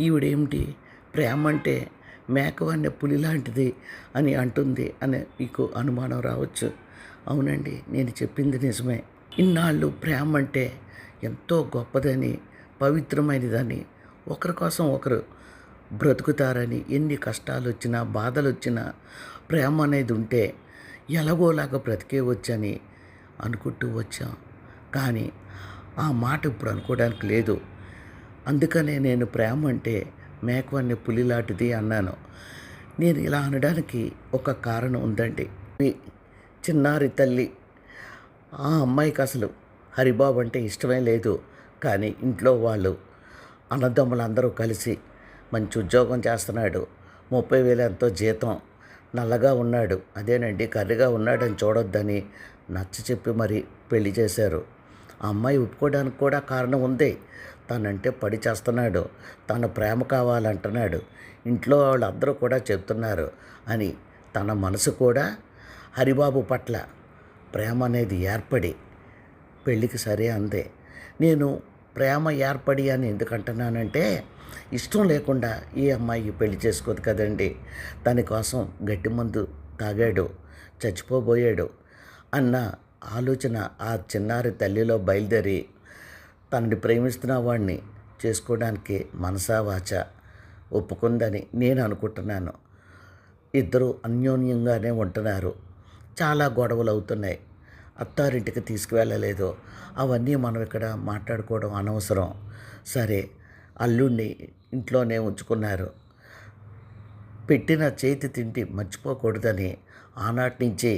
ఈవిడేమిటి ప్రేమ అంటే మేకవన్నె పులి లాంటిది అని అంటుంది అని మీకు అనుమానం రావచ్చు. అవునండి, నేను చెప్పింది నిజమే. ఇన్నాళ్ళు ప్రేమ అంటే ఎంతో గొప్పదని, పవిత్రమైనదని, ఒకరి కోసం ఒకరు బ్రతుకుతారని, ఎన్ని కష్టాలు వచ్చినా బాధలు వచ్చినా ప్రేమ అనేది ఉంటే ఎలాగోలాగా బ్రతికేయవచ్చని అనుకుంటూ వచ్చాం. కానీ ఆ మాట ఇప్పుడు అనుకోవడానికి లేదు. అందుకనే నేను ప్రేమ అంటే మేకవన్నె పులిలాంటిది అన్నాను. నేను ఇలా అనడానికి ఒక కారణం ఉందండి. ఈ చిన్నారి తల్లి ఆ అమ్మాయికి అసలు హరిబాబు అంటే ఇష్టమే లేదు. కానీ ఇంట్లో వాళ్ళు అన్నదమ్ములందరూ కలిసి మంచి ఉద్యోగం చేస్తున్నాడు, 30,000 ఎంతో జీతం, నల్లగా ఉన్నాడు, అదేనండి కర్రీగా ఉన్నాడని చూడొద్దని నచ్చ చెప్పి మరి పెళ్లి చేశారు. ఆ అమ్మాయి ఒప్పుకోవడానికి కూడా కారణం ఉంది. తనంటే పడి చేస్తున్నాడు, తన ప్రేమ కావాలంటున్నాడు, ఇంట్లో వాళ్ళందరూ కూడా చెప్తున్నారు అని తన మనసు కూడా హరిబాబు పట్ల ప్రేమ అనేది ఏర్పడి పెళ్ళికి సరే అందే. నేను ప్రేమ ఏర్పడి అని ఎందుకంటున్నానంటే, ఇష్టం లేకుండా ఈ అమ్మాయి పెళ్లి చేసుకోదు కదండి. దానికోసం గట్టి మందు తాగాడు, చచ్చిపోబోయాడు అన్న ఆలోచన ఆ చిన్నారి తల్లిలో బయలుదేరి తనని ప్రేమిస్తున్న వాడిని చేసుకోవడానికి మనసా వాచ ఒప్పుకుందని నేను అనుకుంటున్నాను. ఇద్దరు అన్యోన్యంగానే ఉంటున్నారు. చాలా గొడవలు అవుతున్నాయి. అత్తారింటికి తీసుకువెళ్ళలేదు. అవన్నీ మనం ఇక్కడ మాట్లాడుకోవడం అనవసరం. సరే, అల్లుడిని ఇంట్లోనే ఉంచుకున్నారు. పెట్టిన చేతి తిండి మర్చిపోకూడదని ఆనాటి నుంచి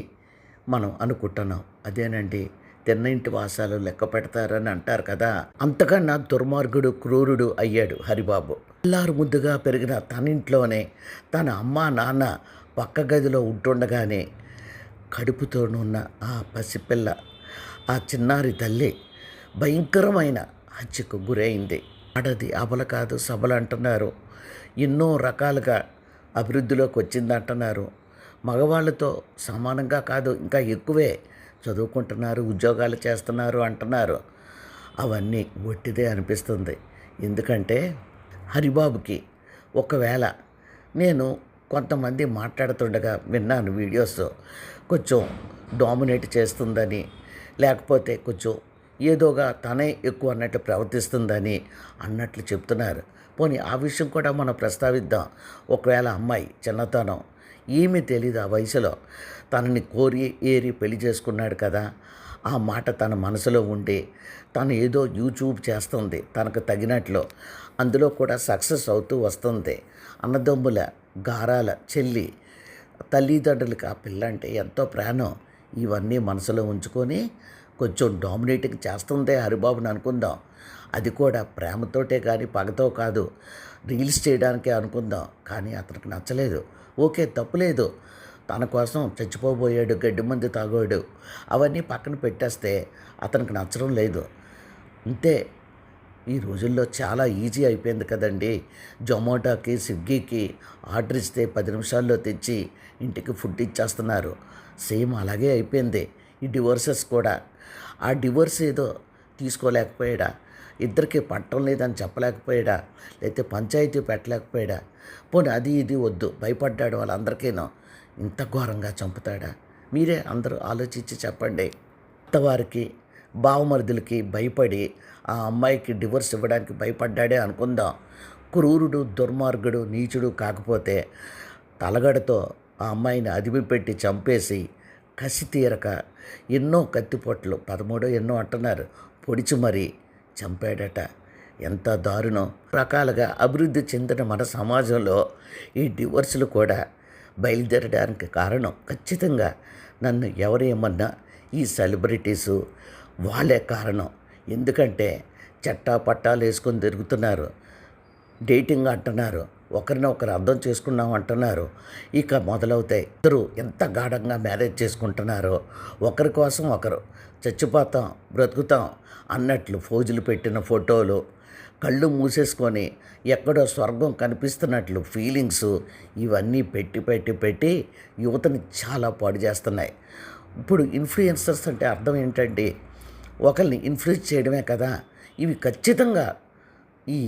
మనం అనుకుంటున్నాం. అదేనండి, తిన్నింటి వాసాలు లెక్క పెడతారని అంటారు కదా. అంతకన్నా దుర్మార్గుడు, క్రూరుడు అయ్యాడు హరిబాబు. అల్లారు ముద్దుగా పెరిగిన తన ఇంట్లోనే తన అమ్మ నాన్న పక్క గదిలో ఉంటుండగానే కడుపుతోనున్న ఆ పసిపిల్ల, ఆ చిన్నారి తల్లి భయంకరమైన హత్యకు గురైంది. ఆడది అబల కాదు సబల అంటున్నారు. ఎన్నో రకాలుగా అభివృద్ధిలోకి వచ్చిందంటున్నారు. మగవాళ్ళతో సమానంగా కాదు, ఇంకా ఎక్కువే చదువుకుంటున్నారు, ఉద్యోగాలు చేస్తున్నారు అంటున్నారు. అవన్నీ ఒట్టిదే అనిపిస్తుంది. ఎందుకంటే హరిబాబుకి ఒకవేళ నేను కొంతమంది మాట్లాడుతుండగా విన్నాను వీడియోస్, కొంచెం డామినేట్ చేస్తుందని, లేకపోతే కొంచెం ఏదోగా తనే ఎక్కువ అన్నట్టు ప్రవర్తిస్తుందని అన్నట్లు చెప్తున్నారు. పోనీ ఆ విషయం కూడా మనం ప్రస్తావిద్దాం. ఒకవేళ అమ్మాయి చిన్నతనం, ఏమీ తెలీదు ఆ వయసులో, తనని కోరి ఏరి పెళ్లి చేసుకున్నాడు కదా, ఆ మాట తన మనసులో ఉండి తను ఏదో యూట్యూబ్ చేస్తుంది తనకు తగినట్లు, అందులో కూడా సక్సెస్ అవుతూ వస్తుంది. అన్నదమ్ముల గారాల చెల్లి, తల్లిదండ్రులకి ఆ పిల్ల అంటే ఎంతో ప్రాణం. ఇవన్నీ మనసులో ఉంచుకొని కొంచెం డామినేటింగ్ చేస్తుందే హరిబాబుని అనుకుందాం. అది కూడా ప్రేమతోటే కానీ పగతో కాదు, రీల్స్ చేయడానికే అనుకుందాం. కానీ అతనికి నచ్చలేదు. ఓకే, తప్పులేదు. తన కోసం చచ్చిపోబోయాడు, గడ్డి మందు తాగాడు, అవన్నీ పక్కన పెట్టేస్తే అతనికి నచ్చడం లేదు అంతే. ఈ రోజుల్లో చాలా ఈజీ అయిపోయింది కదండి. జొమాటోకి, స్విగ్గీకి ఆర్డర్ ఇస్తే 10 నిమిషాల్లో తెచ్చి ఇంటికి ఫుడ్ ఇచ్చేస్తున్నారు. సేమ్ అలాగే అయిపోయింది ఈ డివోర్సెస్ కూడా. ఆ డివోర్స్ ఏదో తీసుకోలేకపోయాడా, ఇద్దరికి పట్టం లేదని చెప్పలేకపోయాడా, లేకపోతే పంచాయతీ పెట్టలేకపోయాడా, పోనీ అది ఇది వద్దు భయపడ్డాడు వాళ్ళందరికీనో, ఇంత ఘోరంగా చంపుతాడా? మీరే అందరూ ఆలోచించి చెప్పండి. అత్తవారికి, బావమరుదులకి భయపడి ఆ అమ్మాయికి డివోర్స్ ఇవ్వడానికి భయపడ్డాడే అనుకుందాం. క్రూరుడు, దుర్మార్గుడు, నీచుడు కాకపోతే తలగడతో ఆ అమ్మాయిని అదిమి పెట్టి చంపేసి కసి తీరక ఎన్నో కత్తిపోట్లు, 13 ఎన్నో అంటున్నారు, పొడిచి మరీ చంపాడట. ఎంత దారుణం. రకాలుగా అభివృద్ధి చెందిన మన సమాజంలో ఈ డివోర్సులు కూడా బయలుదేరడానికి కారణం ఖచ్చితంగా నన్ను ఎవరేమన్నా ఈ సెలబ్రిటీసు వాళ్ళే కారణం. ఎందుకంటే చట్టా పట్టాలు వేసుకొని తిరుగుతున్నారు, డేటింగ్ అంటున్నారు, ఒకరినొకరు అర్థం చేసుకున్నాం అంటున్నారు. ఇక మొదలవుతాయి. ఇద్దరు ఎంత గాఢంగా మ్యారేజ్ చేసుకుంటున్నారో, ఒకరి కోసం ఒకరు చచ్చిపోతాం బ్రతుకుతాం అన్నట్లు ఫోజులు పెట్టిన ఫోటోలు, కళ్ళు మూసేసుకొని ఎక్కడో స్వర్గం కనిపిస్తున్నట్లు ఫీలింగ్స్, ఇవన్నీ పెట్టి పెట్టి పెట్టి యువతని చాలా పాడు చేస్తున్నాయి. ఇప్పుడు ఇన్ఫ్లుయెన్సర్స్ అంటే అర్థం ఏంటండి? ఒకరిని ఇన్ఫ్లుయెన్స్ చేయడమే కదా. ఇవి ఖచ్చితంగా ఈ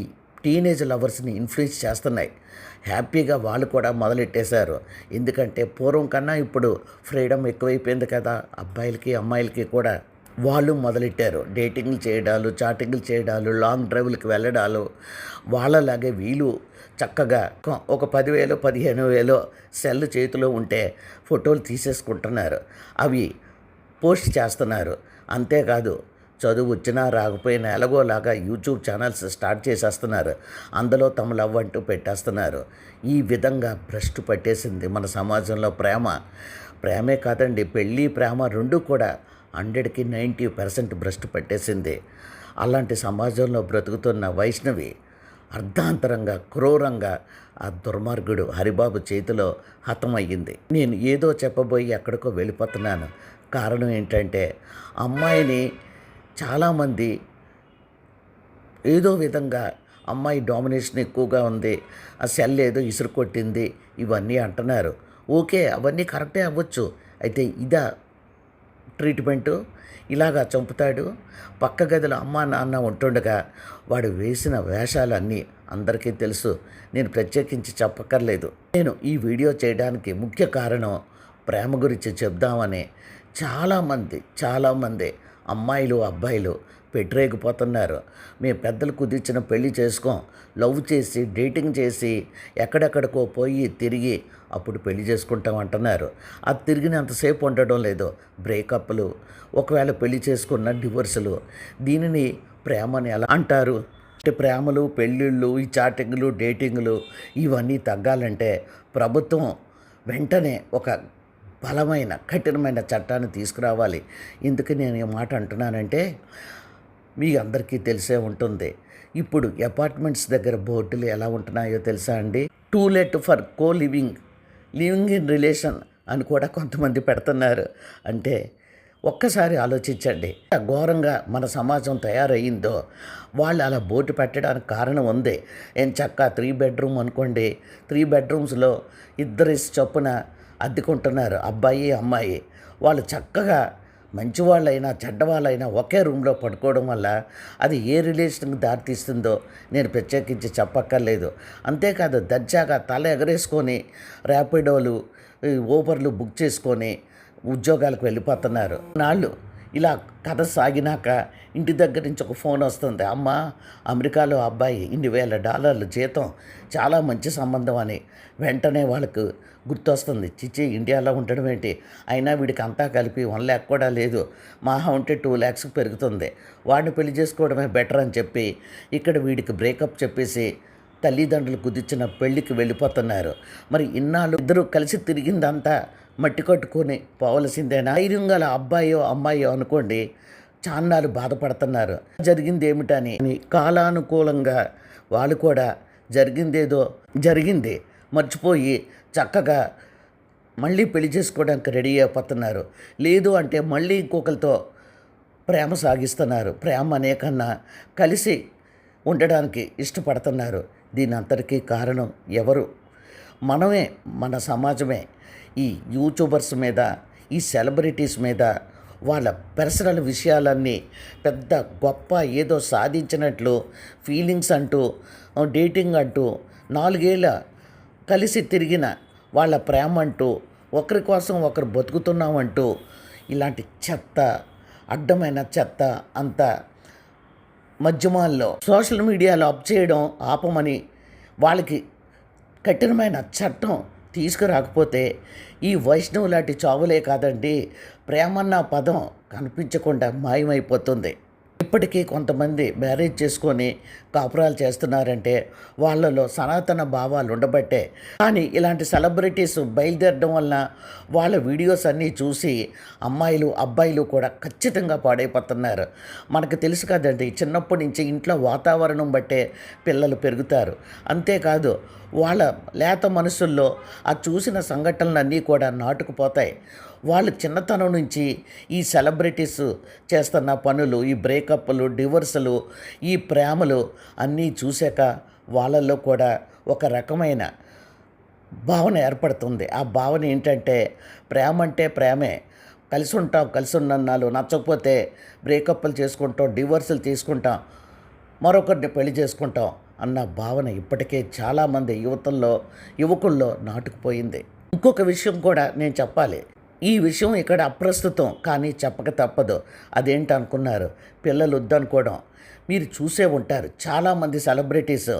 టీనేజ్ లవర్స్ని ఇన్ఫ్లుయెన్స్ చేస్తున్నాయి. హ్యాపీగా వాళ్ళు కూడా మొదలెట్టేశారు. ఎందుకంటే పూర్వం కన్నా ఇప్పుడు ఫ్రీడమ్ ఎక్కువైపోయింది కదా, అబ్బాయిలకి అమ్మాయిలకి కూడా. వాళ్ళు మొదలెట్టారు డేటింగ్లు చేయడాలు, చాటింగ్లు చేయడాలు, లాంగ్ డ్రైవ్లకి వెళ్ళడాలు. వాళ్ళలాగే వీళ్ళు చక్కగా ఒక 10,000 15,000 సెల్ చేతిలో ఉంటే ఫోటోలు తీసేసుకుంటున్నారు, అవి పోస్ట్ చేస్తున్నారు. అంతేకాదు చదువు వచ్చినా రాకపోయినా ఎలాగోలాగా యూట్యూబ్ ఛానల్స్ స్టార్ట్ చేసేస్తున్నారు, అందులో తమ లవ్ అంటూ పెట్టేస్తున్నారు. ఈ విధంగా భ్రష్టు పట్టేసింది మన సమాజంలో ప్రేమే కాదండి, పెళ్ళి ప్రేమ రెండు కూడా 100కి 90% భ్రష్టు పట్టేసింది. అలాంటి సమాజంలో బ్రతుకుతున్న వైష్ణవి అర్ధాంతరంగా క్రూరంగా ఆ దుర్మార్గుడు హరిబాబు చేతిలో హతమయ్యింది. నేను ఏదో చెప్పబోయి ఎక్కడికో వెళ్ళిపోతున్నాను. కారణం ఏంటంటే అమ్మాయిని చాలామంది ఏదో విధంగా అమ్మాయి డామినేషన్ ఎక్కువగా ఉంది, ఆ సెల్ ఏదో ఇసురు కొట్టింది, ఇవన్నీ అంటున్నారు. ఓకే, అవన్నీ కరెక్టే అవ్వచ్చు. అయితే ఇదా ట్రీట్మెంటు? ఇలాగా చంపుతాడు? పక్క గదిలో అమ్మా నాన్న ఉంటుండగా వాడు వేసిన వేషాలన్నీ అందరికీ తెలుసు, నేను ప్రత్యేకించి చెప్పక్కర్లేదు. నేను ఈ వీడియో చేయడానికి ముఖ్య కారణం ప్రేమ గురించి చెప్దామని చాలామంది అమ్మాయిలు అబ్బాయిలు పెట్టరేగిపోతున్నారు. మేము పెద్దలు కుదిర్చిన పెళ్లి చేసుకోం, లవ్ చేసి డేటింగ్ చేసి ఎక్కడెక్కడికో పోయి తిరిగి అప్పుడు పెళ్లి చేసుకుంటాం అంటున్నారు. అది తిరిగినంతసేపు ఉండడం లేదు, బ్రేకప్లు, ఒకవేళ పెళ్లి చేసుకున్న డివోర్సులు. దీనిని ప్రేమని ఎలా అంటారు అంటే, ప్రేమలు పెళ్ళిళ్ళు ఈ చాటింగ్లు డేటింగ్లు ఇవన్నీ తగ్గాలంటే ప్రభుత్వం వెంటనే ఒక బలమైన కఠినమైన చట్టాన్ని తీసుకురావాలి. ఎందుకు నేను ఈ మాట అంటున్నానంటే, మీ అందరికీ తెలిసే ఉంటుంది, ఇప్పుడు అపార్ట్మెంట్స్ దగ్గర బోర్డులు ఎలా ఉంటున్నాయో తెలుసా అండి? Two let for living in relation అని కూడా కొంతమంది పెడుతున్నారు. అంటే ఒక్కసారి ఆలోచించండి, ఘోరంగా మన సమాజం తయారయ్యిందో. వాళ్ళు అలా బోర్డు పెట్టడానికి కారణం ఉంది. చక్క 3 బెడ్రూమ్ అనుకోండి, 3 బెడ్రూమ్స్లో ఇద్దరు చొప్పున అద్దెకుంటున్నారు, అబ్బాయి అమ్మాయి. వాళ్ళు చక్కగా మంచివాళ్ళైనా చెడ్డవాళ్ళైనా ఒకే రూమ్లో పడుకోవడం వల్ల అది ఏ రిలేషన్కి దారితీస్తుందో నేను ప్రత్యేకించి చెప్పక్కర్లేదు. అంతేకాదు దర్జాగా తల ఎగరేసుకొని ర్యాపిడోలు ఊబర్లు బుక్ చేసుకొని ఉద్యోగాలకు వెళ్ళిపోతున్నారు. నాళ్ళు ఇలా కథ సాగినాక ఇంటి దగ్గర నుంచి ఒక ఫోన్ వస్తుంది, అమ్మ అమెరికాలో అబ్బాయి $1,000 జీతం, చాలా మంచి సంబంధం అని. వెంటనే వాళ్ళకు గుర్తొస్తుంది, చిచ్చి ఇండియాలో ఉండడం ఏంటి, అయినా వీడికి అంతా కలిపి 1 lakh కూడా లేదు, మహా ఉంటే 2 lakhs పెరుగుతుంది, వాడిని పెళ్లి చేసుకోవడమే బెటర్ అని చెప్పి ఇక్కడ వీడికి బ్రేకప్ చెప్పేసి తల్లిదండ్రులు కుదిర్చిన పెళ్లికి వెళ్ళిపోతున్నారు. మరి ఇన్నాళ్ళు ఇద్దరు కలిసి తిరిగిందంతా మట్టి కట్టుకొని పోవలసిందేనా? ధైర్యంగా అబ్బాయో అమ్మాయో అనుకోండి, చాన్నాళ్ళు బాధపడుతున్నారు. జరిగింది ఏమిటని కాలానుకూలంగా వాళ్ళు కూడా జరిగిందేదో జరిగింది మర్చిపోయి చక్కగా మళ్ళీ పెళ్లి చేసుకోవడానికి రెడీ అయిపోతున్నారు. లేదు అంటే మళ్ళీ ఇంకొకరితో ప్రేమ సాగిస్తున్నారు. ప్రేమ అనే కన్నా కలిసి ఉండడానికి ఇష్టపడుతున్నారు. దీని అంతటికీ కారణం ఎవరు? మనమే, మన సమాజమే. ఈ యూట్యూబర్స్ మీద, ఈ సెలబ్రిటీస్ మీద వాళ్ళ పర్సనల్ విషయాలన్నీ పెద్ద గొప్ప ఏదో సాధించినట్లు ఫీలింగ్స్ అంటూ, డేటింగ్ అంటూ, 4 ఏళ్ళ కలిసి తిరిగిన వాళ్ళ ప్రేమ అంటూ, ఒకరి కోసం ఒకరు బతుకుతున్నామంటూ, ఇలాంటి చెత్త, అడ్డమైన చెత్త అంతా మధ్యమాల్లో సోషల్ మీడియాలో అప్ చేయడం ఆపమని వాళ్ళకి కఠినమైన చట్టం తీసుకురాకపోతే ఈ వైష్ణవ్ లాంటి చావులే కాదండి, ప్రేమన్న పదం కనిపించకుండా మాయమైపోతుంది. ఇప్పటికీ కొంతమంది మ్యారేజ్ చేసుకొని కాపురాలు చేస్తున్నారంటే వాళ్ళలో సనాతన భావాలు ఉండబట్టే. కానీ ఇలాంటి సెలబ్రిటీస్ బయలుదేరడం వలన వాళ్ళ వీడియోస్ అన్నీ చూసి అమ్మాయిలు అబ్బాయిలు కూడా ఖచ్చితంగా పాడైపోతున్నారు. మనకు తెలుసు కదండి, చిన్నప్పటి నుంచి ఇంట్లో వాతావరణం బట్టే పిల్లలు పెరుగుతారు. అంతేకాదు వాళ్ళ లేత మనసుల్లో ఆ చూసిన సంఘటనలన్నీ కూడా నాటుకుపోతాయి. వాళ్ళు చిన్నతనం నుంచి ఈ సెలబ్రిటీస్ చేస్తున్న పనులు, ఈ బ్రేకప్లు, డివోర్సులు, ఈ ప్రేమలు అన్నీ చూశాక వాళ్ళల్లో కూడా ఒక రకమైన భావన ఏర్పడుతుంది. ఆ భావన ఏంటంటే, ప్రేమ అంటే ప్రేమే, కలిసి ఉంటాం, కలిసి ఉన్నన్నాళ్ళు, నచ్చకపోతే బ్రేకప్లు చేసుకుంటాం, డివోర్సులు తీసుకుంటాం, మరొకరిని పెళ్లి చేసుకుంటాం అన్న భావన ఇప్పటికే చాలామంది యువకుల్లో నాటుకుపోయింది. ఇంకొక విషయం కూడా నేను చెప్పాలి. ఈ విషయం ఇక్కడ అప్రస్తుతం, కానీ చెప్పక తప్పదు. అదేంటనుకున్నారు? పిల్లలు వద్దనుకోవడం. మీరు చూసే ఉంటారు, చాలామంది సెలబ్రిటీస్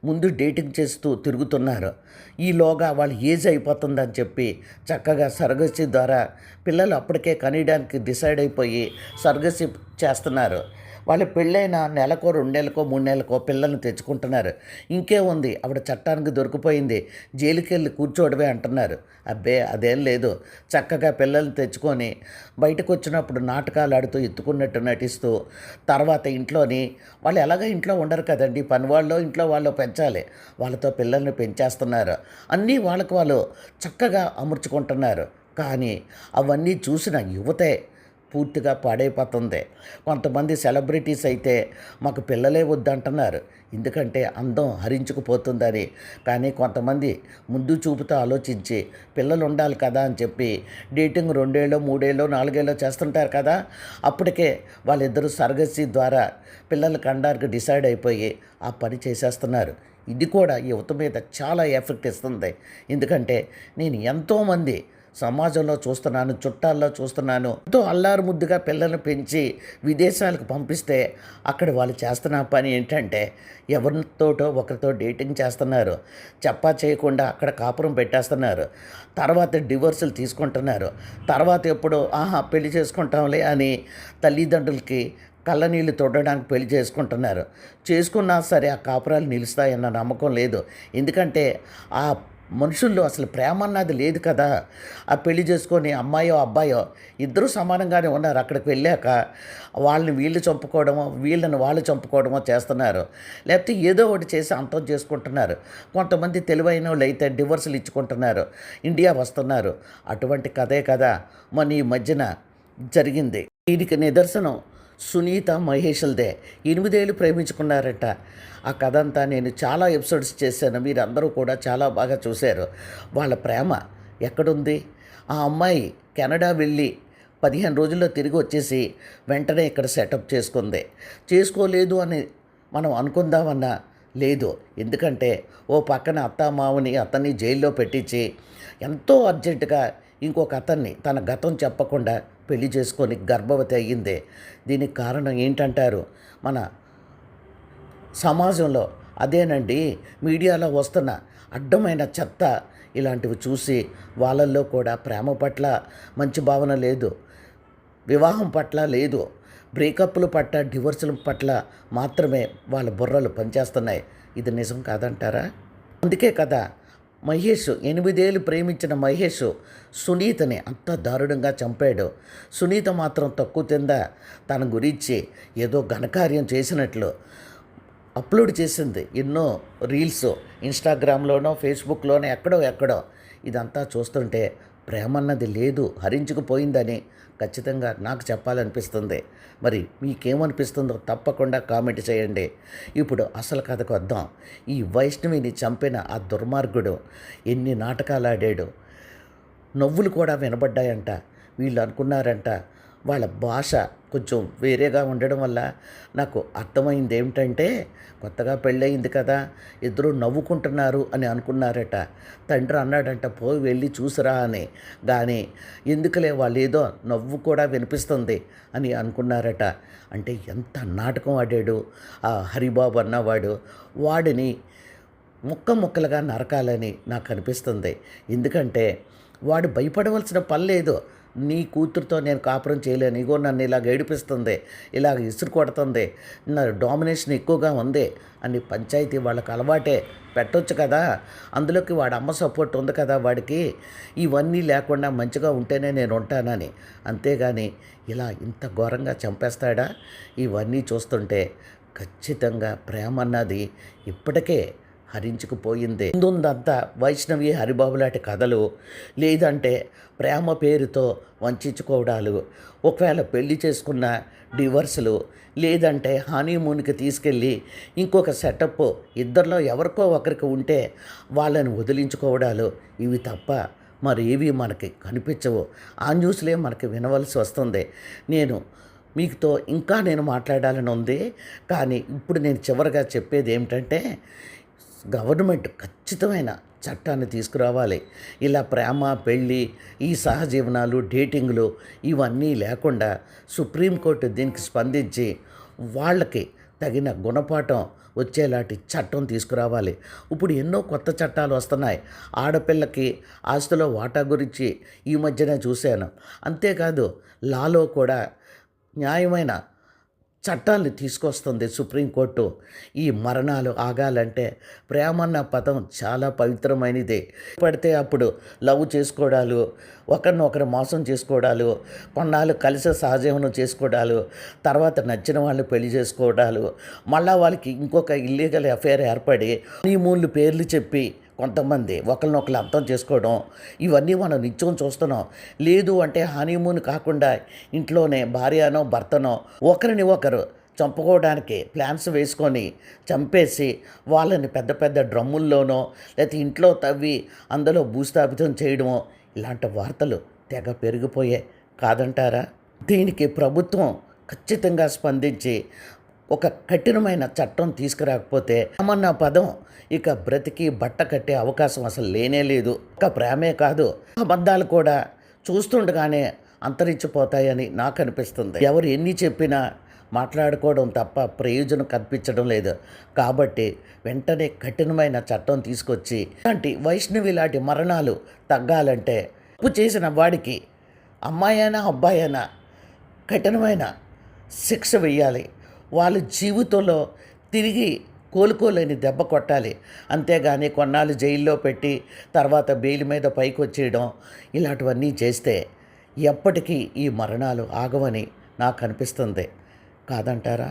ముందు డేటింగ్ చేస్తూ తిరుగుతున్నారు. ఈలోగా వాళ్ళ ఏజ్ అయిపోతుందని చెప్పి చక్కగా సర్గసీ ద్వారా పిల్లలు అప్పటికే కనీయడానికి డిసైడ్ అయిపోయి సర్గసీ చేస్తున్నారు. వాళ్ళు పెళ్ళైన నెలకో 2 నెలలకో 3 నెలలకో పిల్లల్ని తెచ్చుకుంటున్నారు. ఇంకే ఉంది, ఆవిడ చట్టానికి దొరికిపోయింది, జైలుకి వెళ్ళి కూర్చోవడమే అంటున్నారు. అబ్బే, అదేం లేదు. చక్కగా పిల్లల్ని తెచ్చుకొని బయటకు వచ్చినప్పుడు నాటకాలు ఆడుతూ ఎత్తుకున్నట్టు నటిస్తూ తర్వాత ఇంట్లోని వాళ్ళు ఎలాగో ఇంట్లో ఉండరు కదండి, పని వాళ్ళు ఇంట్లో వాళ్ళు పెంచాలి, వాళ్ళతో పిల్లల్ని పెంచేస్తున్నారు. అన్నీ వాళ్ళకు వాళ్ళు చక్కగా అమర్చుకుంటున్నారు. కానీ అవన్నీ చూసిన యువతే పూర్తిగా పాడైపోతుంది. కొంతమంది సెలబ్రిటీస్ అయితే మాకు పిల్లలే వద్దంటున్నారు, ఎందుకంటే అందం హరించుకుపోతుందని. కానీ కొంతమంది ముందు చూపుతో ఆలోచించి పిల్లలు ఉండాలి కదా అని చెప్పి డేటింగ్ 2 ఏళ్ళో 3 ఏళ్ళో 4 ఏళ్ళో చేస్తుంటారు కదా, అప్పటికే వాళ్ళిద్దరూ సర్గసీ ద్వారా పిల్లలు కనడానికి డిసైడ్ అయిపోయి ఆ పని చేసేస్తున్నారు. ఇది కూడా యువత మీద చాలా ఎఫెక్ట్ ఇస్తుంది. ఎందుకంటే నేను ఎంతోమంది సమాజంలో చూస్తున్నాను, చుట్టాల్లో చూస్తున్నాను, ఎంతో అల్లారు ముద్దుగా పిల్లల్ని పెంచి విదేశాలకు పంపిస్తే అక్కడ వాళ్ళు చేస్తున్న పని ఏంటంటే ఎవరితోటో ఒకరితో డేటింగ్ చేస్తున్నారు, చెప్పా చేయకుండా అక్కడ కాపురం పెట్టేస్తున్నారు, తర్వాత డివోర్సులు తీసుకుంటున్నారు, తర్వాత ఎప్పుడో పెళ్లి చేసుకుంటాంలే అని తల్లిదండ్రులకి కళ్ళనీళ్ళు తొడడానికి పెళ్లి చేసుకుంటున్నారు. చేసుకున్నా సరే ఆ కాపురాలు నిలుస్తాయన్న నమ్మకం లేదు. ఎందుకంటే ఆ మనుషుల్లో అసలు ప్రేమ అన్నది లేదు కదా. ఆ పెళ్లి చేసుకొని అమ్మాయో అబ్బాయో ఇద్దరూ సమానంగానే ఉన్నారు. అక్కడికి వెళ్ళాక వాళ్ళని వీళ్ళు చంపుకోవడమో వీళ్ళని వాళ్ళు చంపుకోవడమో చేస్తున్నారు, లేకపోతే ఏదో ఒకటి చేసి అంతం చేసుకుంటున్నారు. కొంతమంది తెలివైన వాళ్ళు అయితే డివోర్సులు ఇచ్చుకుంటున్నారు, ఇండియా వస్తున్నారు. అటువంటి కథే కదా మన ఈ మధ్యన జరిగింది. దీనికి నిదర్శనం సునీత మహేష్లదే. 8 ఏళ్ళు ప్రేమించుకున్నారట. ఆ కథ అంతా నేను చాలా ఎపిసోడ్స్ చేశాను, మీరు అందరూ కూడా చాలా బాగా చూశారు. వాళ్ళ ప్రేమ ఎక్కడుంది? ఆ అమ్మాయి కెనడా వెళ్ళి 15 రోజుల్లో తిరిగి వచ్చేసి వెంటనే ఇక్కడ సెటప్ చేసుకుంది. చేసుకోలేదు అని మనం అనుకుందామన్నా లేదు. ఎందుకంటే ఓ పక్కన అత్తామామని అతన్ని జైల్లో పెట్టించి ఎంతో అర్జెంటుగా ఇంకొక అతన్ని తన గతం చెప్పకుండా పెళ్లి చేసుకొని గర్భవతి అయ్యింది. దీనికి కారణం ఏంటంటారు? మన సమాజంలో అదేనండి, మీడియాలో వస్తున్న అడ్డమైన చెత్త ఇలాంటివి చూసి వాళ్ళల్లో కూడా ప్రేమ పట్ల మంచి భావన లేదు, వివాహం పట్ల లేదు, బ్రేకప్ల పట్ల డివోర్సుల పట్ల మాత్రమే వాళ్ళ బుర్రలు పనిచేస్తున్నాయి. ఇది నిజం కాదంటారా? అందుకే కదా మహేష్ 8 ఏళ్ళు ప్రేమించిన మహేష్ సునీతని అంత దారుణంగా చంపాడు. సునీత మాత్రం తక్కువ తిందా? తన గురించి ఏదో ఘనకార్యం చేసినట్లు అప్లోడ్ చేసింది ఎన్నో రీల్స్, ఇన్స్టాగ్రామ్లోనో ఫేస్బుక్లోనో ఎక్కడో. ఇదంతా చూస్తుంటే ప్రేమ అన్నది లేదు, హరించుకుపోయిందని ఖచ్చితంగా నాకు చెప్పాలనిపిస్తుంది. మరి మీకేమనిపిస్తుందో తప్పకుండా కామెంట్ చేయండి. ఇప్పుడు అసలు కథకు వద్దాం. ఈ వైష్ణవిని చంపిన ఆ దుర్మార్గుడు ఎన్ని నాటకాలు ఆడాడు. నవ్వులు కూడా వినబడ్డాయంట. వీళ్ళు అనుకున్నారంట వాళ్ళ భాష కొంచెం వేరేగా ఉండడం వల్ల నాకు అర్థమైంది ఏమిటంటే, కొత్తగా పెళ్ళయింది కదా, ఇద్దరు నవ్వుకుంటున్నారు అని అనుకున్నారట. తండ్రి అన్నాడంట, పోయి వెళ్ళి చూసిరా అని. కానీ ఎందుకులే, వాళ్ళు ఏదో నవ్వు కూడా వినిపిస్తుంది అని అనుకున్నారట. అంటే ఎంత నాటకం ఆడాడు ఆ హరిబాబు అన్నవాడు. వాడిని ముక్కలుగా నరకాలని నాకు అనిపిస్తుంది. ఎందుకంటే వాడు భయపడవలసిన పని లేదు. నీ కూతురుతో నేను కాపురం చేయలేను, ఇగో నన్ను ఇలాగ ఏడిపిస్తుంది, ఇలాగ ఇసురు కొడుతుంది, నా డామినేషన్ ఎక్కువగా ఉంది అని పంచాయతీ వాళ్ళకి అలవాటే పెట్టొచ్చు కదా. అందులోకి వాడి అమ్మ సపోర్ట్ ఉంది కదా వాడికి. ఇవన్నీ లేకుండా మంచిగా ఉంటేనే నేను ఉంటానని. అంతేగాని ఇలా ఇంత ఘోరంగా చంపేస్తాడా? ఇవన్నీ చూస్తుంటే ఖచ్చితంగా ప్రేమ అన్నది ఇప్పటికే హరించుకుపోయింది. ముందుందంతా వైష్ణవి హరిబాబు లాంటి కథలు, లేదంటే ప్రేమ పేరుతో వంచుకోవడాలు, ఒకవేళ పెళ్లి చేసుకున్న డివర్సులు, లేదంటే హనీమూన్కి తీసుకెళ్ళి ఇంకొక సెటప్ ఇద్దరిలో ఎవరికో ఒకరికి ఉంటే వాళ్ళని వదిలించుకోవడాలు, ఇవి తప్ప మరి ఏవి మనకి కనిపించవు. ఆ న్యూస్లే మనకి వినవలసి వస్తుంది. నేను మీతో ఇంకా నేను మాట్లాడాలని ఉంది. కానీ ఇప్పుడు నేను చివరగా చెప్పేది ఏమిటంటే, గవర్నమెంట్ ఖచ్చితమైన చట్టాన్ని తీసుకురావాలి. ఇలా ప్రేమ, పెళ్ళి, ఈ సహజీవనాలు, డేటింగ్లు ఇవన్నీ లేకుండా సుప్రీంకోర్టు దీనికి స్పందించి వాళ్ళకి తగిన గుణపాఠం వచ్చేలాంటి చట్టం తీసుకురావాలి. ఇప్పుడు ఎన్నో కొత్త చట్టాలు వస్తున్నాయి. ఆడపిల్లకి ఆస్తిలో వాటా గురించి ఈ మధ్యనే చూశాను. అంతేకాదు లాలో కూడా న్యాయమైన చట్టాన్ని తీసుకొస్తుంది సుప్రీంకోర్టు. ఈ మరణాలు ఆగాలంటే ప్రేమన్న పదం చాలా పవిత్రమైనదే. పడితే అప్పుడు లవ్ చేసుకోవడాలు, ఒకరినొకరు మోసం చేసుకోవడాలు, కొన్నాళ్ళు కలిసి సహజీవనం చేసుకోవడాలు, తర్వాత నచ్చిన వాళ్ళు పెళ్లి చేసుకోవడాలు, మళ్ళా వాళ్ళకి ఇంకొక ఇల్లీగల్ అఫైర్ ఏర్పడి హనీమూన్లు పేర్లు చెప్పి కొంతమంది ఒకరినొకరు అర్థం చేసుకోవడం, ఇవన్నీ మనం నిత్యం చూస్తున్నాం. లేదు అంటే హనీమూన్ కాకుండా ఇంట్లోనే భార్యనో భర్తనో ఒకరిని ఒకరు చంపుకోవడానికి ప్లాన్స్ వేసుకొని చంపేసి వాళ్ళని పెద్ద పెద్ద డ్రమ్ముల్లోనో లేకపోతే ఇంట్లో తవ్వి అందులో భూస్థాపితం చేయడమో, ఇలాంటి వార్తలు తెగ పెరిగిపోయాయి కాదంటారా? దీనికి ప్రభుత్వం ఖచ్చితంగా స్పందించి ఒక కఠినమైన చట్టం తీసుకురాకపోతే ప్రేమన్న పదం ఇక బ్రతికి బట్ట కట్టే అవకాశం అసలు లేనే లేదు. ఒక ప్రేమే కాదు, అబద్ధాలు కూడా చూస్తుండగానే అంతరించిపోతాయని నాకు అనిపిస్తుంది. ఎవరు ఎన్ని చెప్పినా మాట్లాడుకోవడం తప్ప ప్రయోజనం కనిపించడం లేదు. కాబట్టి వెంటనే కఠినమైన చట్టం తీసుకొచ్చి ఇలాంటి వైష్ణవి లాంటి మరణాలు తగ్గాలంటే తప్పు చేసిన వాడికి అమ్మాయైనా అబ్బాయైనా కఠినమైన శిక్ష వేయాలి. వాళ్ళ జీవితంలో తిరిగి కోలుకోలేని దెబ్బ కొట్టాలి. అంతేగాని కొన్నాళ్ళు జైల్లో పెట్టి తర్వాత బెయిల్ మీద పైకి వచ్చేయడం ఇలాంటివన్నీ చేస్తే ఎప్పటికీ ఈ మరణాలు ఆగవని నాకు అనిపిస్తుంది. కాదంటారా?